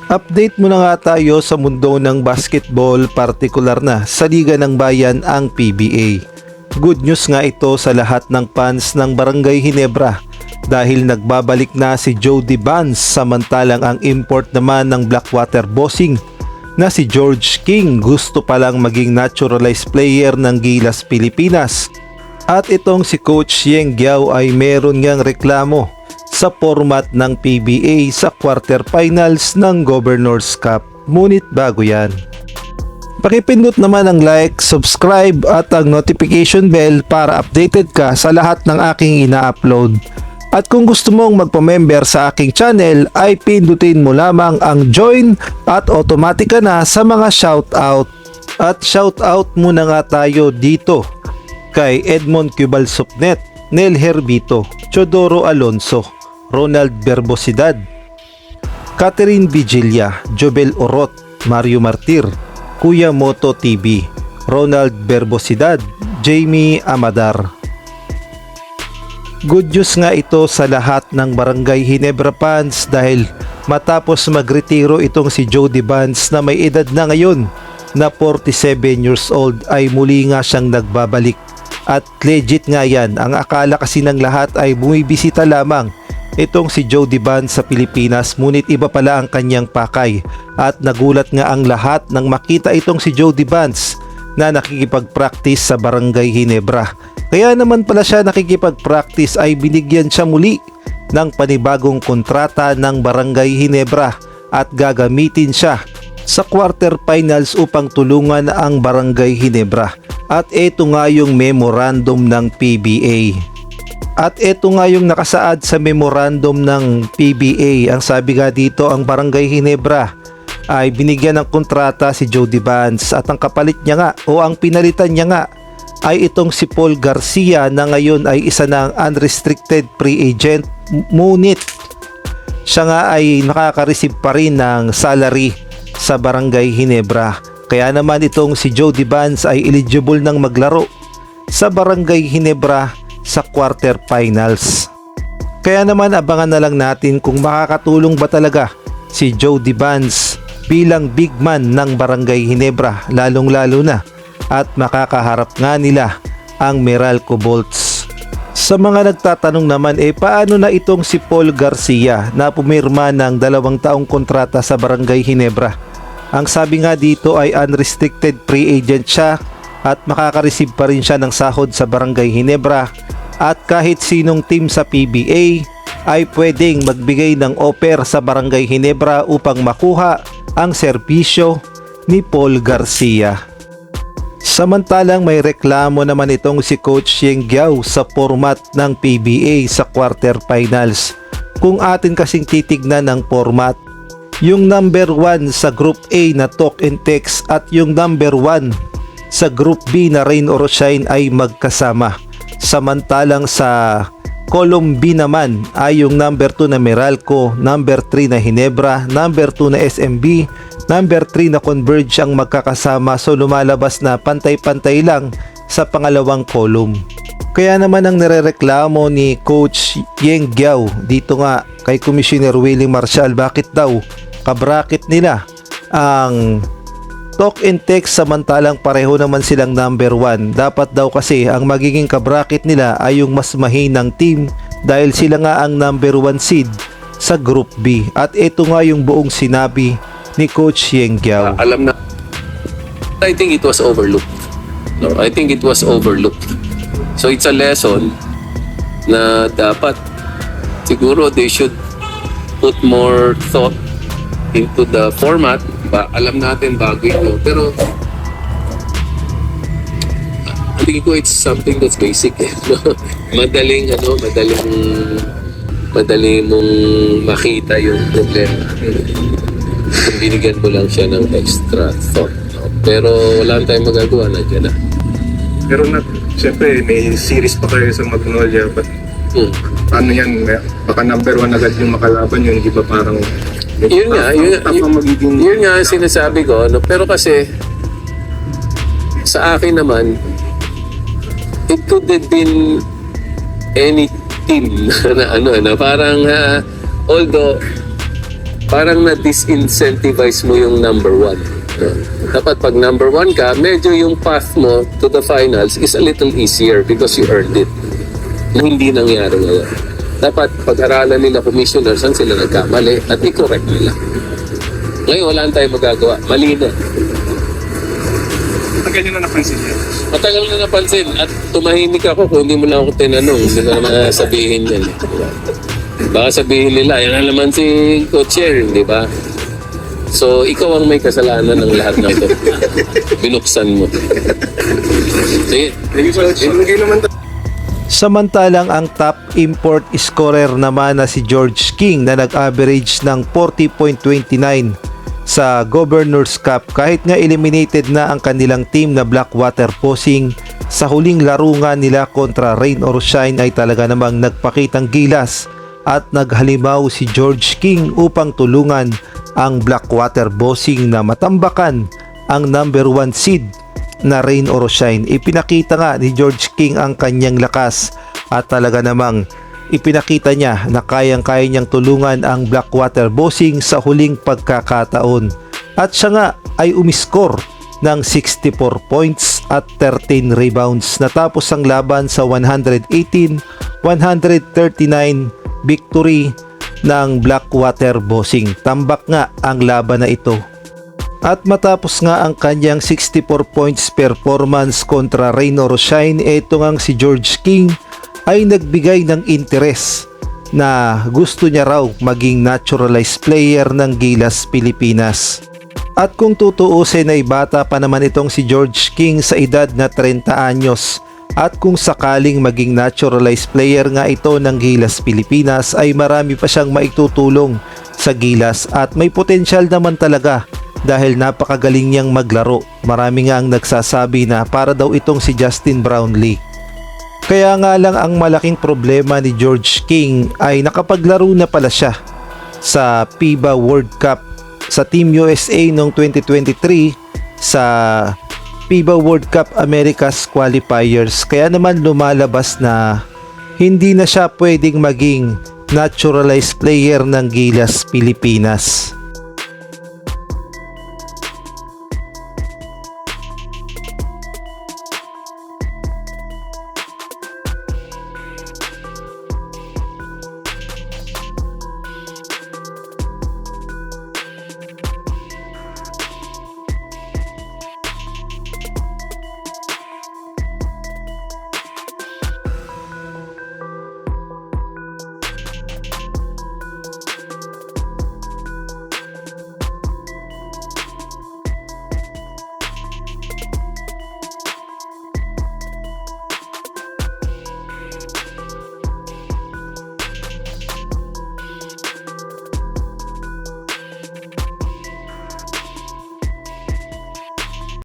Update muna nga tayo sa mundo ng basketball, partikular na sa Liga ng Bayan ang PBA. Good news nga ito sa lahat ng fans ng Barangay Ginebra dahil nagbabalik na si Jody Vance, samantalang ang import naman ng Blackwater Bossing na si George King gusto palang maging naturalized player ng Gilas Pilipinas. At itong si Coach Yeng Giao ay meron ngang reklamo sa format ng PBA sa quarterfinals ng Governors Cup. Ngunit bago yan, pakipindot naman ang like, subscribe at ang notification bell para updated ka sa lahat ng aking ina-upload. At kung gusto mong magpa-member sa aking channel ay pindutin mo lamang ang join at automatic ka na sa mga shoutout. At shoutout muna nga tayo dito kay Edmond Cubalsopnet, Nel Herbito, Chodoro Alonso, Ronald Verbosidad, Catherine Vigilia, Jobel Orot, Mario Martir, Kuya Moto TV, Ronald Verbosidad, Jamie Amadar. Good news nga ito sa lahat ng Barangay Ginebra fans dahil matapos magretiro itong si Jody Vance na may edad na ngayon na 47 years old ay muli nga siyang nagbabalik. At legit nga yan, ang akala kasi ng lahat ay bumibisita lamang itong si Jody Vance sa Pilipinas, ngunit iba pala ang kanyang pakay. At nagulat nga ang lahat nang makita itong si Jody Vance na nakikipag-practice sa Barangay Ginebra. Kaya naman pala siya nakikipag-practice ay binigyan siya muli ng panibagong kontrata ng Barangay Ginebra at gagamitin siya sa quarterfinals upang tulungan ang Barangay Ginebra. At ito nga yung memorandum ng PBA. At ito nga yung nakasaad sa memorandum ng PBA. Ang sabi nga dito, ang Barangay Ginebra ay binigyan ng kontrata si Jody Vance at ang kapalit niya nga o ang pinalitan niya nga ay itong si Paul Garcia na ngayon ay isa ng unrestricted free agent, ngunit siya nga ay nakaka-receive pa rin ng salary sa Barangay Ginebra. Kaya naman itong si Jody Vance ay eligible ng maglaro sa Barangay Ginebra sa quarterfinals. Kaya naman abangan na lang natin kung makakatulong ba talaga si Jody Vance bilang big man ng Barangay Ginebra, lalong-lalo na at makakaharap nga nila ang Meralco Bolts. Sa mga nagtatanong naman paano na itong si Paul Garcia na pumirma ng 2 taong kontrata sa Barangay Ginebra? Ang sabi nga dito ay unrestricted free agent siya at makaka-receive pa rin siya ng sahod sa Barangay Ginebra at kahit sinong team sa PBA ay pwedeng magbigay ng offer sa Barangay Ginebra upang makuha ang serbisyo ni Paul Garcia. Samantalang may reklamo naman itong si Coach Yeng Giao sa format ng PBA sa quarterfinals. Kung atin kasing titignan ng format, yung number 1 sa Group A na Talk and Text at yung number 1 sa Group B na Rain or Shine ay magkasama. Samantalang sa Column B naman ay yung number 2 na Meralco, number 3 na Ginebra, number 2 na SMB, number 3 na Converge ang magkakasama, so lumalabas na pantay-pantay lang sa pangalawang column. Kaya naman ang nirereklamo ni Coach Yeng Giao dito nga kay Commissioner Willie Marcial, bakit daw kabracket nila ang Talk and Text samantalang pareho naman silang number 1. Dapat daw kasi ang magiging kabracket nila ay yung mas mahinang team dahil sila nga ang number 1 seed sa Group B. At ito nga yung buong sinabi ni Coach Yeng Giao. Alam na, I think it was overlooked. No, I think it was overlooked. So it's a lesson na dapat siguro they should put more thought into the format. Alam natin bago ito, pero tingin ko it's something that's basic. madaling mong makita yung problema kung binigyan mo lang siya ng extra thought. Pero wala tayong magagawa, nandiyan na. Pero siyempre may series pa kayo sa Magnolia, but ano yan, baka number 1 agad yung makalaban yun, di ba parang yun nga sinasabi ko, no? Pero kasi sa akin naman it could have been any team na parang although parang na-disincentivize mo yung number 1. Dapat pag number 1 ka, medyo yung path mo to the finals is a little easier because you earned it. Na hindi nangyari ngayon. Dapat pag-aralan nila commissioners saan sila nagkamali at i-correct nila. Ngayon, wala tayong magagawa. Mali na. Tagal nyo na napansin yan. Matagal na napansin at tumahimik ako kung hindi mo lang ako tinanong. Sino na sabihin yan. Baka sabihin nila, yan na naman si co-chair, di ba? So, ikaw ang may kasalanan ng lahat ng ito. Binuksan mo. Sige. Hindi naman Samantalang ang top import scorer naman na si George King na nag-average ng 40.29 sa Governors Cup kahit nga eliminated na ang kanilang team na Blackwater Posing sa huling laro nga nila kontra Rain or Shine ay talaga namang nagpakitang gilas at naghalimaw si George King upang tulungan ang Blackwater Bossing na matambakan ang number 1 seed na Rain or Shine. Ipinakita nga ni George King ang kanyang lakas at talaga namang ipinakita niya na kayang-kaya niyang tulungan ang Blackwater Bossing sa huling pagkakataon. At siya nga ay umiskor ng 64 points at 13 rebounds natapos ang laban sa 118-139 victory ng Blackwater Bossing. Tambak nga ang laban na ito. At matapos nga ang kanyang 64 points performance kontra Rain or Shine, ito ngang si George King ay nagbigay ng interes na gusto niya raw maging naturalized player ng Gilas Pilipinas. At kung tutuusin ay bata pa naman itong si George King sa edad na 30 anyos. At kung sakaling maging naturalized player nga ito ng Gilas Pilipinas ay marami pa siyang maitutulong sa Gilas at may potensyal naman talaga dahil napakagaling niyang maglaro. Marami nga ang nagsasabi na para daw itong si Justin Brownlee. Kaya nga lang ang malaking problema ni George King ay nakapaglaro na pala siya sa FIBA World Cup sa Team USA noong 2023 sa FIBA World Cup Americas Qualifiers. Kaya naman lumalabas na hindi na siya pwedeng maging naturalized player ng Gilas Pilipinas.